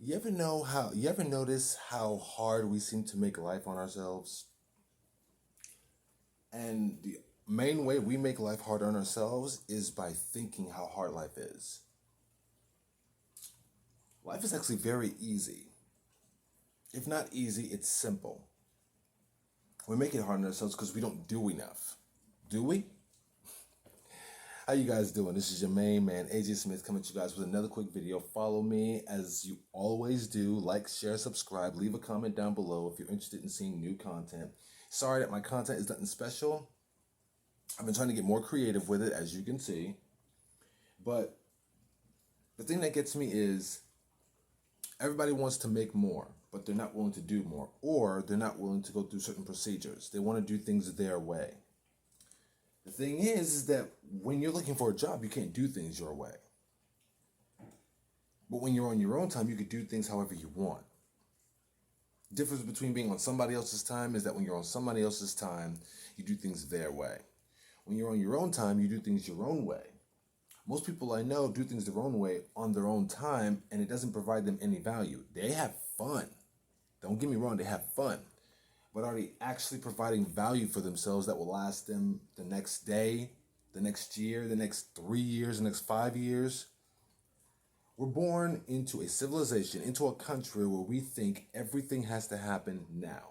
You ever notice how hard we seem to make life on ourselves? And the main way we make life hard on ourselves is by thinking how hard life is. Life is actually very easy. If not easy, it's simple. We make it hard on ourselves because we don't do enough. Do we? How you guys doing? This is your main man, AJ Smith, coming to you guys with another quick video. Follow me as you always do. Like, share, subscribe. Leave a comment down below if you're interested in seeing new content. Sorry that my content is nothing special. I've been trying to get more creative with it, as you can see. But the thing that gets me is everybody wants to make more, but they're not willing to do more. Or they're not willing to go through certain procedures. They want to do things their way. The thing is that when you're looking for a job, you can't do things your way. But when you're on your own time, you can do things however you want. The difference between being on somebody else's time is that when you're on somebody else's time, you do things their way. When you're on your own time, you do things your own way. Most people I know do things their own way on their own time, and it doesn't provide them any value. They have fun. Don't get me wrong, they have fun. But are they actually providing value for themselves that will last them the next day, the next year, the next 3 years, the next 5 years? We're born into a civilization, into a country where we think everything has to happen now.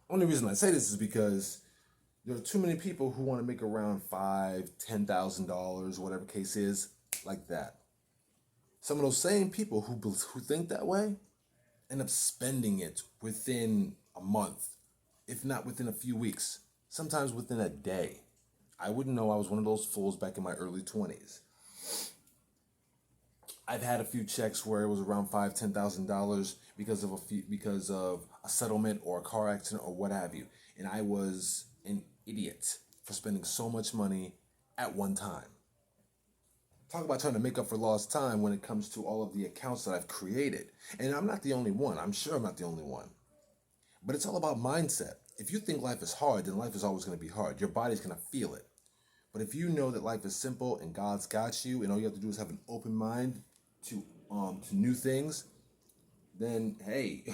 Only reason I say this is because there are too many people who want to make around $5,000, $10,000, whatever case is, like that. Some of those same people who think that way end up spending it within a month, if not within a few weeks, sometimes within a day. I wouldn't know I was one of those fools back in my early 20s. I've had a few checks where it was around $5,000, $10,000 because of a settlement or a car accident or what have you, and I was an idiot for spending so much money at one time. Talk about trying to make up for lost time when it comes to all of the accounts that I've created. And I'm not the only one. I'm sure I'm not the only one. But it's all about mindset. If you think life is hard, then life is always going to be hard. Your body's going to feel it. But if you know that life is simple and God's got you, and all you have to do is have an open mind to new things, then hey,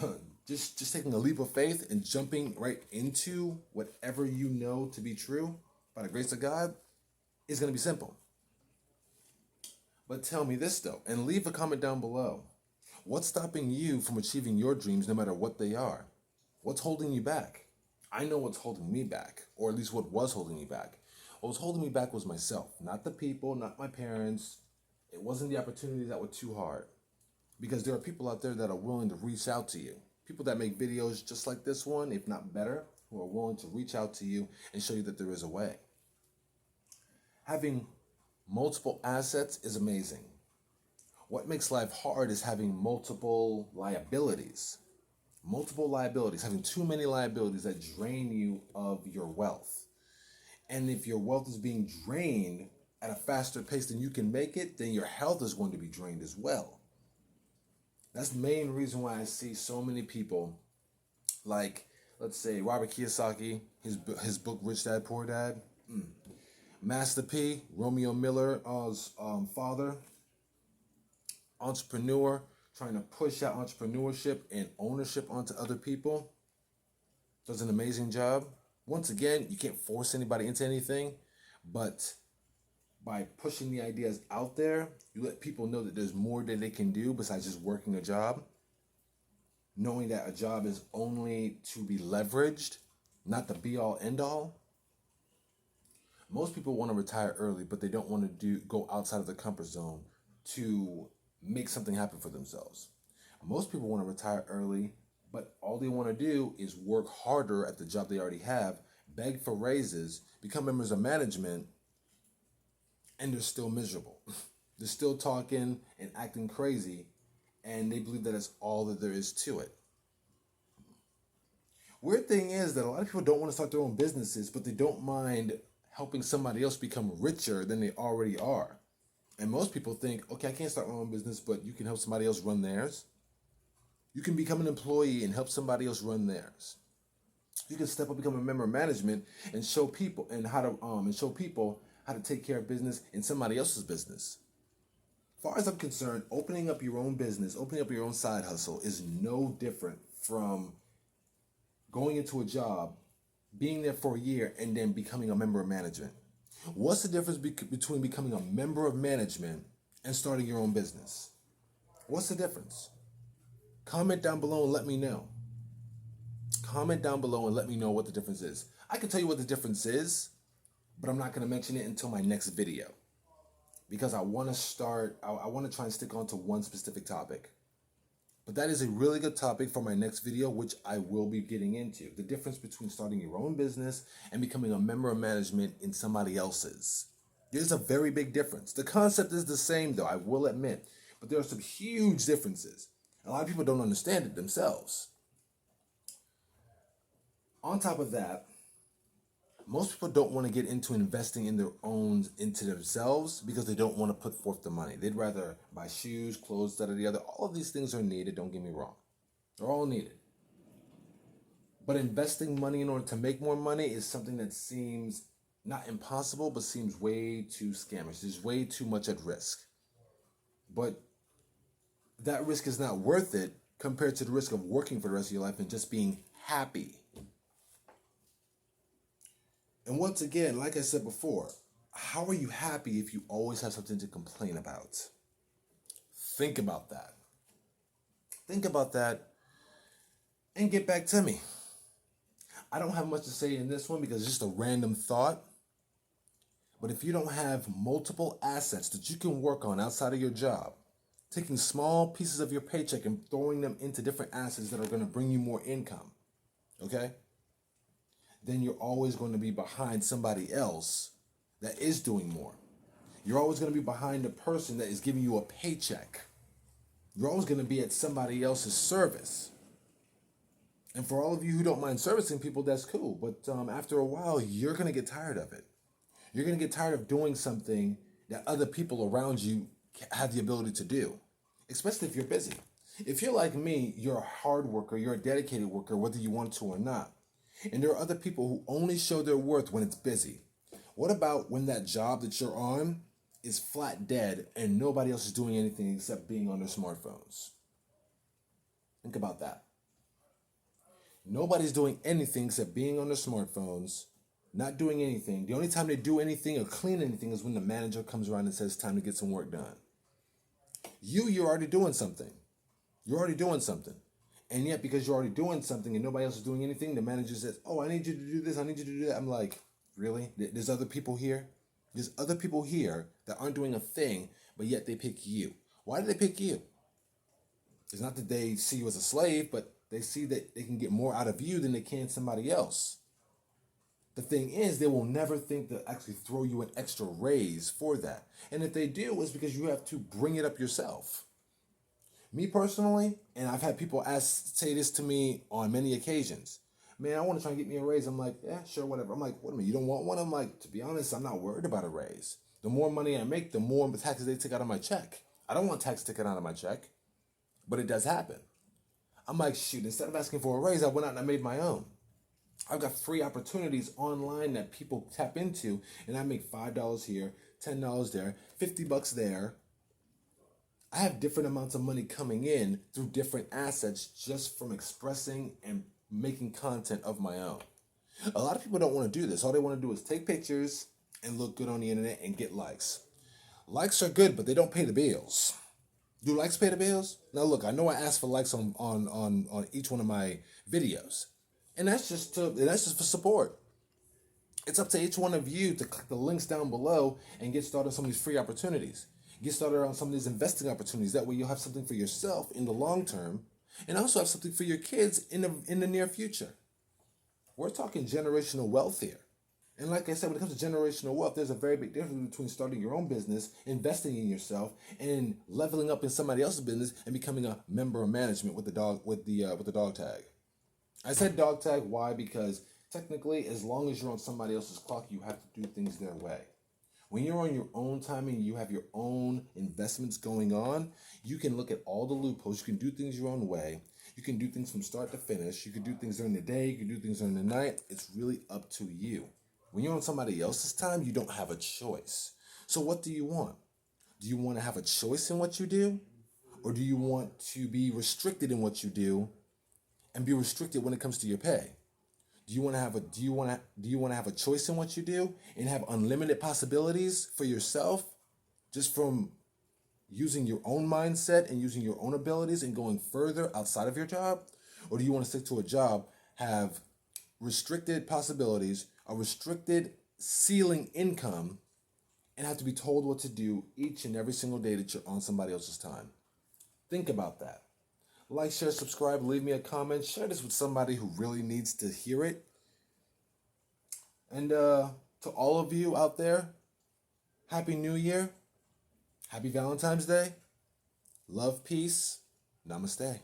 just taking a leap of faith and jumping right into whatever you know to be true by the grace of God is going to be simple. But tell me this though, and leave a comment down below. What's stopping you from achieving your dreams no matter what they are? What's holding you back? I know what's holding me back, or at least what was holding me back. What was holding me back was myself, not the people, not my parents. It wasn't the opportunities that were too hard. Because there are people out there that are willing to reach out to you. People that make videos just like this one, if not better, who are willing to reach out to you and show you that there is a way. Having multiple assets is amazing. What makes life hard is having multiple liabilities. Multiple liabilities, having too many liabilities that drain you of your wealth. And if your wealth is being drained at a faster pace than you can make it, then your health is going to be drained as well. That's the main reason why I see so many people like, let's say, Robert Kiyosaki, his book, Rich Dad, Poor Dad. Master P, Romeo Miller's father, entrepreneur, trying to push out entrepreneurship and ownership onto other people. Does an amazing job. Once again, you can't force anybody into anything, but by pushing the ideas out there, you let people know that there's more that they can do besides just working a job. Knowing that a job is only to be leveraged, not the be-all, end-all. Most people want to retire early, but they don't want to go outside of their comfort zone to make something happen for themselves. Most people want to retire early, but all they want to do is work harder at the job they already have, beg for raises, become members of management, and they're still miserable. They're still talking and acting crazy, and they believe that it's all that there is to it. Weird thing is that a lot of people don't want to start their own businesses, but they don't mind helping somebody else become richer than they already are. And most people think, okay, I can't start my own business, but you can help somebody else run theirs. You can become an employee and help somebody else run theirs. You can step up, become a member of management, and show people how to take care of business in somebody else's business. far as I'm concerned, opening up your own business, opening up your own side hustle is no different from going into a job, being there for a year, and then becoming a member of management. What's the difference between becoming a member of management and starting your own business? What's the difference? Comment down below and let me know. Comment down below and let me know what the difference is. I can tell you what the difference is, but I'm not going to mention it until my next video. Because I want to try and stick on to one specific topic. But that is a really good topic for my next video, which I will be getting into. The difference between starting your own business and becoming a member of management in somebody else's. There's a very big difference. The concept is the same though, I will admit. But there are some huge differences. A lot of people don't understand it themselves. On top of that, most people don't want to get into investing into themselves because they don't want to put forth the money. They'd rather buy shoes, clothes, that or the other. All of these things are needed, don't get me wrong. They're all needed. But investing money in order to make more money is something that seems not impossible, but seems way too scamish. There's way too much at risk. But that risk is not worth it compared to the risk of working for the rest of your life and just being happy. And once again, like I said before, how are you happy if you always have something to complain about? Think about that. Think about that and get back to me. I don't have much to say in this one because it's just a random thought. But if you don't have multiple assets that you can work on outside of your job, taking small pieces of your paycheck and throwing them into different assets that are going to bring you more income, okay? Then you're always going to be behind somebody else that is doing more. You're always going to be behind the person that is giving you a paycheck. You're always going to be at somebody else's service. And for all of you who don't mind servicing people, that's cool. But after a while, you're going to get tired of it. You're going to get tired of doing something that other people around you have the ability to do, especially if you're busy. If you're like me, you're a hard worker, you're a dedicated worker, whether you want to or not. And there are other people who only show their worth when it's busy. What about when that job that you're on is flat dead and nobody else is doing anything except being on their smartphones? Think about that. Nobody's doing anything except being on their smartphones, not doing anything. The only time they do anything or clean anything is when the manager comes around and says it's time to get some work done. You're already doing something. You're already doing something. And yet, because you're already doing something and nobody else is doing anything, the manager says, oh, I need you to do this, I need you to do that. I'm like, really? There's other people here? There's other people here that aren't doing a thing, but yet they pick you. Why did they pick you? It's not that they see you as a slave, but they see that they can get more out of you than they can somebody else. The thing is, they will never think to actually throw you an extra raise for that. And if they do, it's because you have to bring it up yourself. Me personally, and I've had people say this to me on many occasions. Man, I want to try and get me a raise. I'm like, yeah, sure, whatever. I'm like, what do you mean? You don't want one? I'm like, to be honest, I'm not worried about a raise. The more money I make, the more taxes they take out of my check. I don't want tax taken out of my check, but it does happen. I'm like, shoot, instead of asking for a raise, I went out and I made my own. I've got free opportunities online that people tap into, and I make $5 here, $10 there, $50 there. I have different amounts of money coming in through different assets just from expressing and making content of my own. A lot of people don't want to do this. All they want to do is take pictures and look good on the internet and get likes. Likes are good, but they don't pay the bills. Do likes pay the bills? Now look, I know I asked for likes on each one of my videos. And that's just for support. It's up to each one of you to click the links down below and get started on some of these free opportunities. Get started on some of these investing opportunities. That way you'll have something for yourself in the long term and also have something for your kids in the near future. We're talking generational wealth here. And like I said, when it comes to generational wealth, there's a very big difference between starting your own business, investing in yourself, and leveling up in somebody else's business and becoming a member of management with the dog tag. I said dog tag, why? Because technically, as long as you're on somebody else's clock, you have to do things their way. When you're on your own time and you have your own investments going on, you can look at all the loopholes. You can do things your own way. You can do things from start to finish. You can do things during the day. You can do things during the night. It's really up to you. When you're on somebody else's time, you don't have a choice. So what do you want? Do you want to have a choice in what you do? Or do you want to be restricted in what you do and be restricted when it comes to your pay? Do you want to have a choice in what you do and have unlimited possibilities for yourself just from using your own mindset and using your own abilities and going further outside of your job? Or do you want to stick to a job, have restricted possibilities, a restricted ceiling income, and have to be told what to do each and every single day that you're on somebody else's time? Think about that. Like, share, subscribe, leave me a comment. Share this with somebody who really needs to hear it. And to all of you out there, Happy New Year. Happy Valentine's Day. Love, peace. Namaste.